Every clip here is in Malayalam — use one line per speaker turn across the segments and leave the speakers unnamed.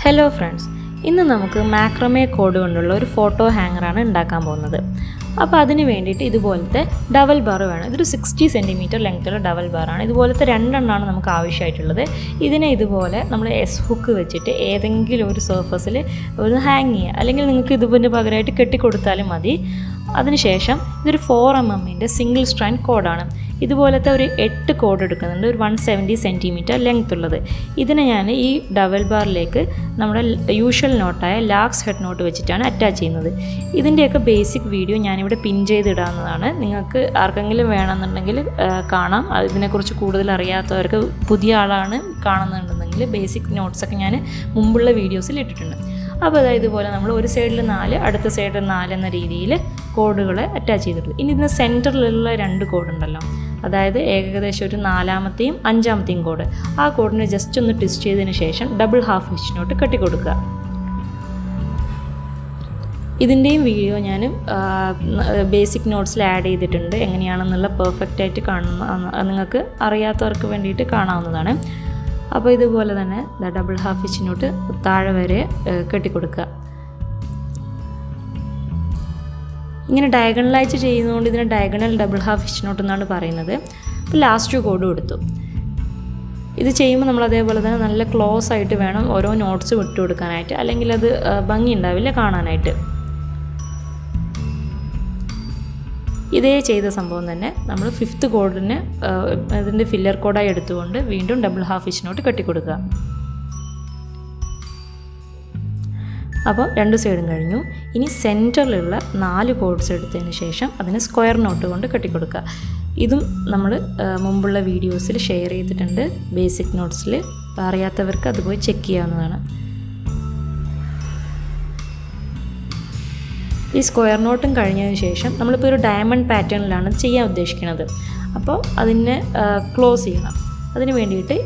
ഹലോ ഫ്രണ്ട്സ്, ഇന്ന് നമുക്ക് മാക്രമേ കോഡ് കൊണ്ടുള്ള ഒരു ഫോട്ടോ ഹാങ്ങറാണ് ഉണ്ടാക്കാൻ പോകുന്നത്. അപ്പോൾ അതിന് വേണ്ടിയിട്ട് ഇതുപോലത്തെ ഡബൽ ബാർ വേണം. ഇതൊരു 60 സെൻറ്റിമീറ്റർ ലെങ്ത്തുള്ള ഡബൽ ബാറാണ്. ഇതുപോലത്തെ രണ്ടെണ്ണമാണ് നമുക്ക് ആവശ്യമായിട്ടുള്ളത്. ഇതിനെ ഇതുപോലെ നമ്മൾ എസ് ഹുക്ക് വെച്ചിട്ട് ഏതെങ്കിലും ഒരു സർഫസിൽ ഒന്ന് ഹാങ് ചെയ്യുക, അല്ലെങ്കിൽ നിങ്ങൾക്ക് ഇതിൻ്റെ പകരമായിട്ട് കെട്ടിക്കൊടുത്താലും മതി. അതിനുശേഷം ഇതൊരു 4mm സിംഗിൾ സ്ട്രാൻഡ് കോഡാണ്. ഇതുപോലത്തെ ഒരു 8 കോഡ് എടുക്കുന്നുണ്ട്, ഒരു 170 സെൻറ്റിമീറ്റർ ലെങ്ത് ഉള്ളത്. ഇതിനെ ഞാൻ ഈ ഡബൽ ബാറിലേക്ക് നമ്മുടെ യൂഷ്വൽ നോട്ടായ ലാക്സ് ഹെഡ് നോട്ട് വെച്ചിട്ടാണ് അറ്റാച്ച് ചെയ്യുന്നത്. ഇതിൻ്റെയൊക്കെ ബേസിക് വീഡിയോ ഞാനിവിടെ പിൻ ചെയ്തിടാവുന്നതാണ്. നിങ്ങൾക്ക് ആർക്കെങ്കിലും വേണമെന്നുണ്ടെങ്കിൽ കാണാം. ഇതിനെക്കുറിച്ച് കൂടുതൽ അറിയാത്തവർക്ക്, പുതിയ ആളാണ് കാണുന്നുണ്ടെങ്കിൽ ബേസിക് നോട്ട്സൊക്കെ ഞാൻ മുമ്പുള്ള വീഡിയോസിൽ ഇട്ടിട്ടുണ്ട്. അപ്പോൾ അതായത് ഇതുപോലെ നമ്മൾ ഒരു സൈഡിൽ 4, അടുത്ത സൈഡിൽ 4 എന്ന രീതിയിൽ കോഡുകളെ അറ്റാച്ച് ചെയ്തിട്ടുള്ളത്. ഇനി ഇതിന് സെൻറ്ററിലുള്ള 2 കോഡുണ്ടല്ലോ, അതായത് ഏകദേശം ഒരു 4-മത്തെയും 5-മത്തെയും കോഡ്, ആ കോഡിനെ ജസ്റ്റ് ഒന്ന് ട്വിസ്റ്റ് ചെയ്തതിന് ശേഷം ഡബിൾ ഹാഫ് ഇഞ്ചിനോട്ട് കെട്ടിക്കൊടുക്കുക. ഇതിൻ്റെയും വീഡിയോ ഞാൻ ബേസിക് നോട്ട്സിൽ ആഡ് ചെയ്തിട്ടുണ്ട്. എങ്ങനെയാണെന്നുള്ള പെർഫെക്റ്റായിട്ട് നിങ്ങൾക്ക് അറിയാത്തവർക്ക് വേണ്ടിയിട്ട് കാണാവുന്നതാണ്. അപ്പോൾ ഇതുപോലെ തന്നെ ഡബിൾ ഹാഫ് ഇഞ്ചിനോട്ട് താഴെ വരെ കെട്ടിക്കൊടുക്കുക. ഇങ്ങനെ ഡയഗണലായിട്ട് ചെയ്യുന്നതുകൊണ്ട് ഇതിന് ഡയഗണൽ ഡബിൾ ഹാഫ് ഇഞ്ചിനോട്ട് എന്നാണ് പറയുന്നത്. അപ്പോൾ ലാസ്റ്റ് കോഡ് കൊടുത്തു. ഇത് ചെയ്യുമ്പോൾ നമ്മൾ അതേപോലെ തന്നെ നല്ല ക്ലോസ് ആയിട്ട് വേണം ഓരോ നോട്ട്സ് വിട്ടു കൊടുക്കാനായിട്ട്, അല്ലെങ്കിൽ അത് ഭംഗി ഉണ്ടാവില്ല കാണാനായിട്ട്. ഇതേ ചെയ്ത സംഭവം തന്നെ നമ്മൾ 5th കോഡിന് ഇതിൻ്റെ ഫില്ലർ കോഡായി എടുത്തുകൊണ്ട് വീണ്ടും ഡബിൾ ഹാഫ് ഇഞ്ചിനോട്ട് കെട്ടിക്കൊടുക്കുക. അപ്പോൾ 2 സൈഡും കഴിഞ്ഞു. ഇനി സെൻറ്ററിലുള്ള 4 കോഡ്സ് എടുത്തതിന് ശേഷം അതിന് സ്ക്വയർ നോട്ട് കൊണ്ട് കെട്ടിക്കൊടുക്കുക. ഇതും നമ്മൾ മുമ്പുള്ള വീഡിയോസിൽ ഷെയർ ചെയ്തിട്ടുണ്ട് ബേസിക് നോട്ട്സിൽ. അറിയാത്തവർക്ക് അത് പോയി ചെക്ക് ചെയ്യാവുന്നതാണ്. ഈ സ്ക്വയർ നോട്ടും കഴിഞ്ഞതിന് ശേഷം നമ്മളിപ്പോൾ ഒരു ഡയമണ്ട് പാറ്റേണിലാണ് ചെയ്യാൻ ഉദ്ദേശിക്കുന്നത്. അപ്പോൾ അതിനെ ക്ലോസ് ചെയ്യണം. അതിന് വേണ്ടിയിട്ട്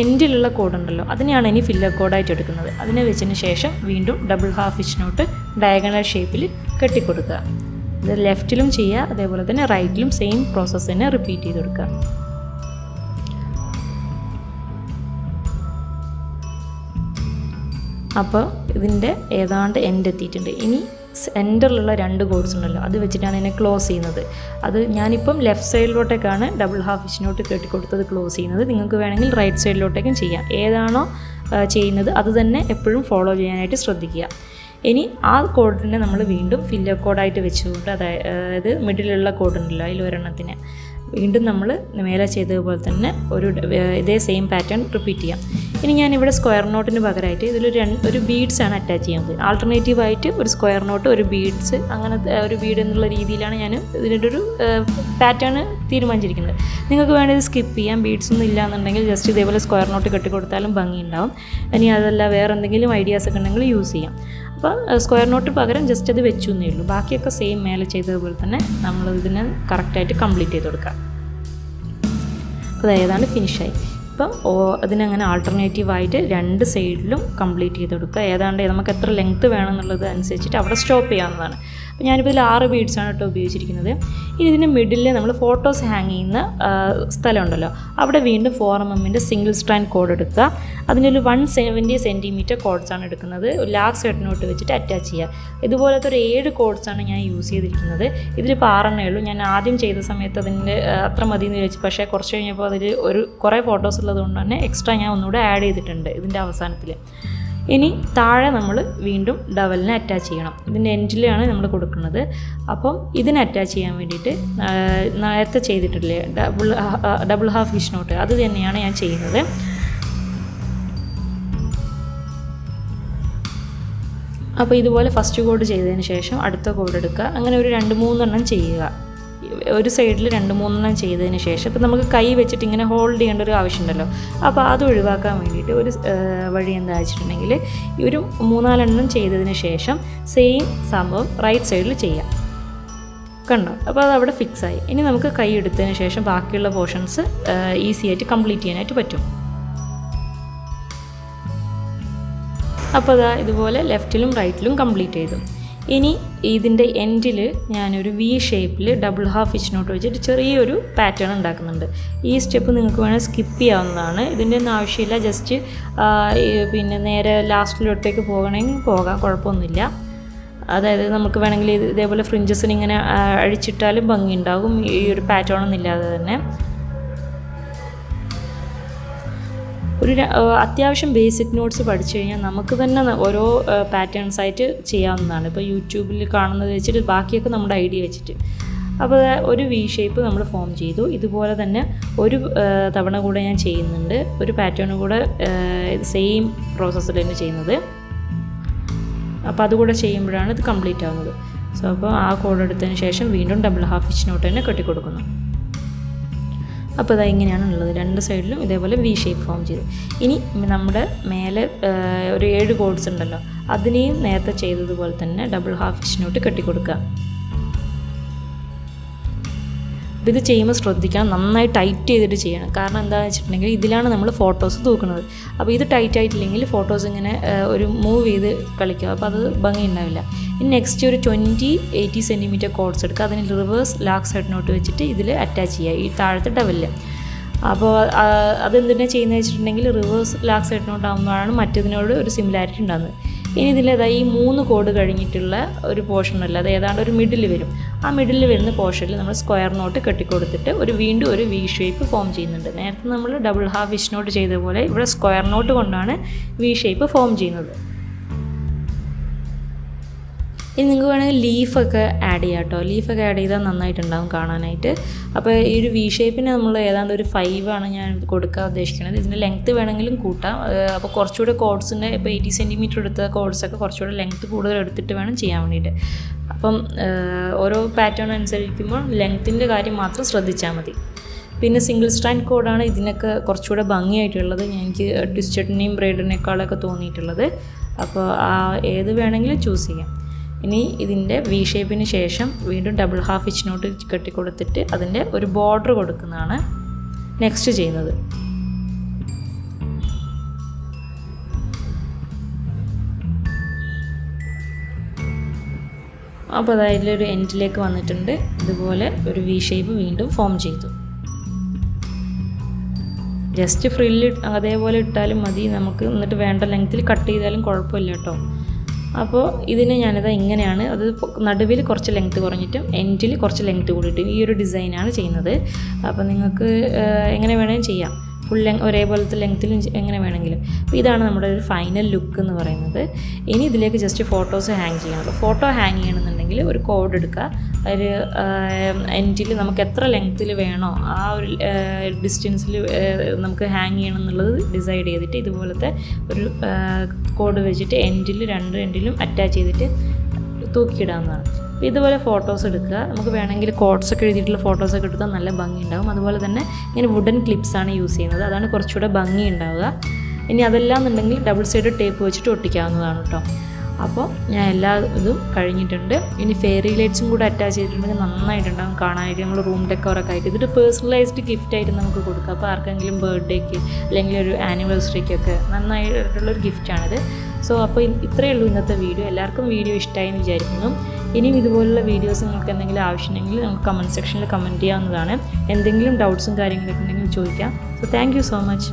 എൻഡിലുള്ള കോഡുണ്ടല്ലോ, അതിനെയാണ് ഇനി ഫില്ലർ കോഡായിട്ട് എടുക്കുന്നത്. അതിനെ വെച്ചതിന് ശേഷം വീണ്ടും ഡബിൾ ഹാഫ് ഇഞ്ചിനോട്ട് ഡയഗണൽ ഷേപ്പിൽ കെട്ടിക്കൊടുക്കുക. ഇത് ലെഫ്റ്റിലും ചെയ്യുക, അതേപോലെ തന്നെ റൈറ്റിലും സെയിം പ്രോസസ്സ് തന്നെ റിപ്പീറ്റ് ചെയ്ത് കൊടുക്കുക. അപ്പോൾ ഇതിൻ്റെ ഏതാണ്ട് എൻഡ് എത്തിയിട്ടുണ്ട്. ഇനി സെൻറ്ററിലുള്ള 2 കോഡ്സ് ഉണ്ടല്ലോ, അത് വെച്ചിട്ടാണ് ഇതിനെ ക്ലോസ് ചെയ്യുന്നത്. അത് ഞാനിപ്പം ലെഫ്റ്റ് സൈഡിലോട്ടേക്കാണ് ഡബിൾ ഹാഫ് ഇഞ്ചിനോട്ട് കെട്ടിക്കൊടുത്തത് ക്ലോസ് ചെയ്യുന്നത്. നിങ്ങൾക്ക് വേണമെങ്കിൽ റൈറ്റ് സൈഡിലോട്ടേക്കും ചെയ്യാം. ഏതാണോ ചെയ്യുന്നത് അത് തന്നെ എപ്പോഴും ഫോളോ ചെയ്യാനായിട്ട് ശ്രദ്ധിക്കുക. ഇനി ആ കോഡിനെ നമ്മൾ വീണ്ടും ഫില്ലർ കോഡായിട്ട് വെച്ചുകൊണ്ട്, അതായത് മിഡിലുള്ള കോഡുണ്ടല്ലോ അതിൽ ഒരെണ്ണത്തിന് വീണ്ടും നമ്മൾ മേലെ ചെയ്തതുപോലെ തന്നെ ഇതേ സെയിം പാറ്റേൺ റിപ്പീറ്റ് ചെയ്യാം. ഇനി ഞാനിവിടെ സ്ക്വയർ നോട്ടിന് പകരമായിട്ട് ഒരു ബീഡ്സാണ് അറ്റാച്ച് ചെയ്യുന്നത്. ആൾട്ടർനേറ്റീവായിട്ട് ഒരു സ്ക്വയർ നോട്ട്, ഒരു ബീഡ്സ്, അങ്ങനത്തെ ഒരു ബീഡ് എന്നുള്ള രീതിയിലാണ് ഞാൻ ഇതിൻ്റെ ഒരു പാറ്റേൺ തീരുമാനിച്ചിരിക്കുന്നത്. നിങ്ങൾക്ക് വേണ്ടി ഇത് സ്കിപ്പ് ചെയ്യാം. ബീഡ്സ് ഒന്നും ഇല്ലയെന്നുണ്ടെങ്കിൽ ജസ്റ്റ് ഇതേപോലെ സ്ക്വയർ നോട്ട് കെട്ടിക്കൊടുത്താലും ഭംഗിയുണ്ടാവും. ഇനി അതല്ല വേറെ എന്തെങ്കിലും ഐഡിയാസ് ഒക്കെ ഉണ്ടെങ്കിൽ യൂസ് ചെയ്യാം. അപ്പോൾ സ്ക്വയർ നോട്ട് പകരം ജസ്റ്റ് അത് വെച്ചു എന്നേ ഉള്ളൂ. ബാക്കിയൊക്കെ സെയിം മേലെ ചെയ്തതുപോലെ തന്നെ നമ്മൾ ഇതിനെ കറക്റ്റായിട്ട് കംപ്ലീറ്റ് ചെയ്ത് കൊടുക്കാം. അപ്പോൾ അത് ഏതാണ്ട് ഫിനിഷായി. ഇപ്പം അതിനങ്ങനെ ആൾട്ടർനേറ്റീവായിട്ട് 2 സൈഡിലും കംപ്ലീറ്റ് ചെയ്ത് കൊടുക്കുക. ഏതാണ്ട് നമുക്ക് എത്ര ലെങ്ത്ത് വേണമെന്നുള്ളത് അനുസരിച്ചിട്ട് അവിടെ സ്റ്റോപ്പ് ചെയ്യാവുന്നതാണ്. അപ്പോൾ ഞാനിപ്പോൾ ഇതിൽ 6 ബീഡ്സാണ് കേട്ടോ ഉപയോഗിച്ചിരിക്കുന്നത്. ഇനി ഇതിൻ്റെ മിഡിൽ നമ്മൾ ഫോട്ടോസ് ഹാങ് ചെയ്യുന്ന സ്ഥലമുണ്ടല്ലോ, അവിടെ വീണ്ടും 4mm സിംഗിൾ സ്ട്രാൻഡ് കോഡ് എടുക്കുക. അതിനൊരു 170 സെൻറ്റിമീറ്റർ കോഡ്സാണ് എടുക്കുന്നത്. ലാക്സ് ഹെഡ് നോട്ട് വെച്ചിട്ട് അറ്റാച്ച് ചെയ്യുക. ഇതുപോലത്തെ ഒരു 7 കോഡ്സാണ് ഞാൻ യൂസ് ചെയ്തിരിക്കുന്നത്. ഇതിലിപ്പോൾ 6 ഉള്ളൂ. ഞാൻ ആദ്യം ചെയ്ത സമയത്ത് അതിൻ്റെ അത്ര മതി എന്ന് ചോദിച്ചു. പക്ഷേ കുറച്ച് കഴിഞ്ഞപ്പോൾ അതിൽ കുറേ ഫോട്ടോസ് ഉള്ളതുകൊണ്ട് തന്നെ എക്സ്ട്രാ ഞാൻ ഒന്നുകൂടെ ആഡ് ചെയ്തിട്ടുണ്ട് ഇതിൻ്റെ അവസാനത്തിൽ. ഇനി താഴെ നമ്മൾ വീണ്ടും ഡവലിനെ അറ്റാച്ച് ചെയ്യണം. ഇതിൻ്റെ എൻഡിലാണ് നമ്മൾ കൊടുക്കുന്നത്. അപ്പം ഇതിനെ അറ്റാച്ച് ചെയ്യാൻ വേണ്ടിയിട്ട് നേരത്തെ ചെയ്തിട്ടില്ലേ ഡബിൾ ഹാഫ് ഇഞ്ചിനോട്ട്, അത് തന്നെയാണ് ഞാൻ ചെയ്യുന്നത്. അപ്പോൾ ഇതുപോലെ ഫസ്റ്റ് കോഡ് ചെയ്തതിന് ശേഷം അടുത്ത കോഡ് എടുക്കുക. അങ്ങനെ ഒരു 2-3 എണ്ണം ചെയ്യുക. ഒരു സൈഡിൽ 2-3 ചെയ്തതിന് ശേഷം ഇപ്പോൾ നമുക്ക് കൈ വെച്ചിട്ട് ഇങ്ങനെ ഹോൾഡ് ചെയ്യേണ്ട ഒരു ആവശ്യമുണ്ടല്ലോ. അപ്പോൾ അത് ഒഴിവാക്കാൻ വേണ്ടിയിട്ട് ഒരു വഴി എന്താ വെച്ചിട്ടുണ്ടെങ്കിൽ ഒരു 3-4 ചെയ്തതിന് ശേഷം സെയിം സംഭവം റൈറ്റ് സൈഡിൽ ചെയ്യാം. കണ്ടോ? അപ്പോൾ അത് അവിടെ ഫിക്സായി. ഇനി നമുക്ക് കൈ എടുത്തതിന് ശേഷം ബാക്കിയുള്ള പോർഷൻസ് ഈസി ആയിട്ട് കംപ്ലീറ്റ് ചെയ്യാനായിട്ട് പറ്റും. അപ്പോൾ അതാ ഇതുപോലെ ലെഫ്റ്റിലും റൈറ്റിലും കംപ്ലീറ്റ് ചെയ്തു. ഇനി ഇതിൻ്റെ എൻഡിൽ ഞാനൊരു വി ഷേപ്പിൽ ഡബിൾ ഹാഫ് ഹിച്ച് നോട്ട് വെച്ചിട്ട് ചെറിയൊരു പാറ്റേൺ ഉണ്ടാക്കുന്നുണ്ട്. ഈ സ്റ്റെപ്പ് നിങ്ങൾക്ക് വേണമെങ്കിൽ സ്കിപ്പ് ചെയ്യാവുന്നതാണ്. ഇതിൻ്റെ ഒന്നും ആവശ്യമില്ല. ജസ്റ്റ് പിന്നെ നേരെ ലാസ്റ്റിലോട്ടേക്ക് പോകണമെങ്കിൽ പോകാം, കുഴപ്പമൊന്നുമില്ല. അതായത് നമുക്ക് വേണമെങ്കിൽ ഇതേപോലെ ഫ്രിഞ്ചസിന് ഇങ്ങനെ അഴിച്ചിട്ടാലും ഭംഗിയുണ്ടാകും, ഈ ഒരു പാറ്റേൺ ഒന്നും ഇല്ലാതെ തന്നെ. അത്യാവശ്യം ബേസിക് നോട്ട്സ് പഠിച്ചു കഴിഞ്ഞാൽ നമുക്ക് തന്നെ ഓരോ പാറ്റേൺസ് ആയിട്ട് ചെയ്യാവുന്നതാണ്. ഇപ്പോൾ യൂട്യൂബിൽ കാണുന്നത് വെച്ചിട്ട് ബാക്കിയൊക്കെ നമ്മുടെ ഐഡിയ വെച്ചിട്ട്. അപ്പോൾ ഒരു വി ഷേപ്പ് നമ്മൾ ഫോം ചെയ്തു. ഇതുപോലെ തന്നെ ഒരു തവണ കൂടെ ഞാൻ ചെയ്യുന്നുണ്ട്. ഒരു പാറ്റേൺ കൂടെ സെയിം പ്രോസസ്സിൽ തന്നെ ചെയ്യുന്നത്. അപ്പോൾ അതുകൂടെ ചെയ്യുമ്പോഴാണ് ഇത് കംപ്ലീറ്റ് ആവുന്നത്. സോ അപ്പോൾ ആ കോഡ് എടുത്തതിന് ശേഷം വീണ്ടും ഡബിൾ ഹാഫ് ഹിച്ച് നോട്ട് തന്നെ കെട്ടിക്കൊടുക്കുന്നു. അപ്പോൾ ഇതാ ഇങ്ങനെയാണ് ഉള്ളത്. രണ്ട് സൈഡിലും ഇതേപോലെ വി ഷേപ്പ് ഫോം ചെയ്തു. ഇനി നമ്മുടെ മേലെ ഒരു 7 കോഡ്സ് ഉണ്ടല്ലോ, അതിനെയും നേരത്തെ ചെയ്തതുപോലെ തന്നെ ഡബിൾ ഹാഫ് ഹിച്ച് നോട്ട് കെട്ടിക്കൊടുക്കുക. അപ്പോൾ ഇത് ചെയ്യുമ്പോൾ ശ്രദ്ധിക്കണം, നന്നായി ടൈറ്റ് ചെയ്തിട്ട് ചെയ്യണം. കാരണം എന്താണെന്ന് വെച്ചിട്ടുണ്ടെങ്കിൽ ഇതിലാണ് നമ്മൾ ഫോട്ടോസ് തൂക്കുന്നത്. അപ്പോൾ ഇത് ടൈറ്റ് ആയിട്ടില്ലെങ്കിൽ ഫോട്ടോസ് ഇങ്ങനെ ഒരു മൂവ് ചെയ്ത് കളിക്കുക, അപ്പോൾ അത് ഭംഗി ഉണ്ടാവില്ല. ഇനി നെക്സ്റ്റ് ഒരു 20-80 സെൻറ്റിമീറ്റർ കോഡ്സ് എടുക്കുക. അതിന് റിവേഴ്സ് ലാക്ക് സൈഡ് നോട്ട് വെച്ചിട്ട് ഇതിൽ അറ്റാച്ച് ചെയ്യുക, ഈ താഴത്തെ ഡബലിൽ. അപ്പോൾ അതെന്തിനാണ് ചെയ്യുന്നത് വെച്ചിട്ടുണ്ടെങ്കിൽ റിവേഴ്സ് ലാക്ക് സൈഡ് നോട്ട് ആകുമ്പോഴാണ് മറ്റേതിനോട് ഒരു സിമിലാരിറ്റി ഉണ്ടാകുന്നത്. ഇനി ഇതിലേതായി ഈ 3 കോഡ് കഴിഞ്ഞിട്ടുള്ള ഒരു പോർഷനല്ല, അത് ഏതാണ്ട് ഒരു മിഡിൽ വരും. ആ മിഡിൽ വരുന്ന പോർഷനിൽ നമ്മൾ സ്ക്വയർ നോട്ട് കെട്ടിക്കൊടുത്തിട്ട് വീണ്ടും ഒരു വി ഷേപ്പ് ഫോം ചെയ്യുന്നുണ്ട്. നേരത്തെ നമ്മൾ ഡബിൾ ഹാഫ് ഹിച്ച് നോട്ട് ചെയ്ത പോലെ ഇവിടെ സ്ക്വയർ നോട്ട് കൊണ്ടാണ് വി ഷേപ്പ് ഫോം ചെയ്യുന്നത്. ഇനി നിങ്ങൾക്ക് വേണമെങ്കിൽ ലീഫൊക്കെ ആഡ് ചെയ്യാം കേട്ടോ. ലീഫൊക്കെ ആഡ് ചെയ്താൽ നന്നായിട്ടുണ്ടാകും കാണാനായിട്ട്. അപ്പോൾ ഈ ഒരു വി ഷേപ്പിന് നമ്മൾ ഏതാണ്ട് ഒരു 5 ആണ് ഞാൻ കൊടുക്കാൻ ഉദ്ദേശിക്കുന്നത്. ഇതിൻ്റെ ലെങ്ത്ത് വേണമെങ്കിലും കൂട്ടാം. അപ്പോൾ കുറച്ചുകൂടെ കോഡ്സിൻ്റെ ഇപ്പോൾ 80 സെൻറ്റിമീറ്റർ എടുത്ത കോഡ്സൊക്കെ കുറച്ചുകൂടെ ലെങ്ത്ത് കൂടുതൽ എടുത്തിട്ട് വേണം ചെയ്യാൻ വേണ്ടിയിട്ട്. അപ്പം ഓരോ പാറ്റേൺ അനുസരിക്കുമ്പോൾ ലെങ്ത്തിൻ്റെ കാര്യം മാത്രം ശ്രദ്ധിച്ചാൽ മതി. പിന്നെ സിംഗിൾ സ്റ്റാൻഡ് കോഡാണ് ഇതിനൊക്കെ കുറച്ചുകൂടെ ഭംഗിയായിട്ടുള്ളത്. എനിക്ക് ട്വിസ്റ്റഡിനെയും ബ്രൈഡിനേക്കാളൊക്കെ തോന്നിയിട്ടുള്ളത്. അപ്പോൾ ഏത് വേണമെങ്കിലും ചൂസ് ചെയ്യാം. ഇനി ഇതിൻ്റെ വി ഷേപ്പിന് ശേഷം വീണ്ടും ഡബിൾ ഹാഫ് ഹിച്ച് നോട്ട് കെട്ടിക്കൊടുത്തിട്ട് അതിൻ്റെ ഒരു ബോർഡർ കൊടുക്കുന്നതാണ് നെക്സ്റ്റ് ചെയ്യുന്നത്. അപ്പോൾ അതിലൊരു എൻഡിലേക്ക് വന്നിട്ടുണ്ട്. ഇതുപോലെ ഒരു വി ഷേപ്പ് വീണ്ടും ഫോം ചെയ്തു. ജസ്റ്റ് ഫ്രില്ല് അതേപോലെ ഇട്ടാലും മതി നമുക്ക്. എന്നിട്ട് വേണ്ട ലെങ്ത്തിൽ കട്ട് ചെയ്താലും കുഴപ്പമില്ല കേട്ടോ. അപ്പോൾ ഇതിന് ഞാനിത് ഇങ്ങനെയാണ്, അത് നടുവിൽ കുറച്ച് ലെങ്ത്ത് കുറഞ്ഞിട്ടും എൻഡിൽ കുറച്ച് ലെങ്ത്ത് കൂടിയിട്ടും ഈ ഒരു ഡിസൈനാണ് ചെയ്യുന്നത്. അപ്പോൾ നിങ്ങൾക്ക് എങ്ങനെ വേണമെങ്കിലും ചെയ്യാം, ഫുൾ ഒരേപോലത്തെ ലെങ്ത്തിലും എങ്ങനെ വേണമെങ്കിലും. അപ്പോൾ ഇതാണ് നമ്മുടെ ഒരു ഫൈനൽ ലുക്ക് എന്ന് പറയുന്നത്. ഇനി ഇതിലേക്ക് ജസ്റ്റ് ഫോട്ടോസ് ഹാങ് ചെയ്യണം. അപ്പോൾ ഫോട്ടോ ഹാങ് ചെയ്യണമെന്നുണ്ടെങ്കിൽ ഒരു കോഡ് എടുക്കുക. ഒരു എൻഡിൽ നമുക്ക് എത്ര ലെങ്ത്തിൽ വേണോ ആ ഒരു ഡിസ്റ്റൻസിൽ നമുക്ക് ഹാങ് ചെയ്യണം എന്നുള്ളത് ഡിസൈഡ് ചെയ്തിട്ട് ഇതുപോലത്തെ ഒരു കോഡ് വെച്ചിട്ട് എൻഡിൽ 2 എൻഡിലും അറ്റാച്ച് ചെയ്തിട്ട് തൂക്കിയിടാവുന്നതാണ്. അപ്പോൾ ഇതുപോലെ ഫോട്ടോസ് എടുക്കുക. നമുക്ക് വേണമെങ്കിൽ കോഡ്സൊക്കെ എഴുതിയിട്ടുള്ള ഫോട്ടോസൊക്കെ എടുത്താൽ നല്ല ഭംഗി ഉണ്ടാകും. അതുപോലെ തന്നെ ഇങ്ങനെ വുഡൻ ക്ലിപ്സാണ് യൂസ് ചെയ്യുന്നത്, അതാണ് കുറച്ചുകൂടെ ഭംഗി ഉണ്ടാവുക. ഇനി അതെല്ലാം എന്നുണ്ടെങ്കിൽ ഡബിൾ സൈഡ് ടേപ്പ് വെച്ചിട്ട് ഒട്ടിക്കാവുന്നതാണ് കേട്ടോ. അപ്പോൾ ഞാൻ എല്ലാ ഇതും കഴിഞ്ഞിട്ടുണ്ട്. ഇനി ഫെയറി ലൈറ്റ്സും കൂടെ അറ്റാച്ച് ചെയ്തിട്ടുണ്ടെങ്കിൽ നന്നായിട്ടുണ്ടാകും കാണാനായിട്ട്. നമ്മൾ റൂം ഡെക്കോറൊക്കെ ആയിട്ട് ഇതൊരു പേഴ്സണലൈസ്ഡ് ഗിഫ്റ്റായിട്ട് നമുക്ക് കൊടുക്കാം. അപ്പോൾ ആർക്കെങ്കിലും ബർത്ത്ഡേക്ക് അല്ലെങ്കിൽ ഒരു ആനിവേഴ്സറിക്കൊക്കെ നന്നായിട്ടുള്ളൊരു ഗിഫ്റ്റാണിത്. സോ അപ്പോൾ ഇത്രയേ ഉള്ളൂ ഇന്നത്തെ വീഡിയോ. എല്ലാവർക്കും വീഡിയോ ഇഷ്ടമായി എന്ന് വിചാരിക്കുന്നു. ഇനിയും ഇതുപോലുള്ള വീഡിയോസ് നിങ്ങൾക്ക് എന്തെങ്കിലും ആവശ്യമുണ്ടെങ്കിൽ നമുക്ക് കമൻറ്റ് സെക്ഷനിൽ കമൻറ്റ് ചെയ്യാവുന്നതാണ്. എന്തെങ്കിലും ഡൗട്ട്സും കാര്യങ്ങളൊക്കെ ഉണ്ടെങ്കിൽ ചോദിക്കാം. So thank you so much.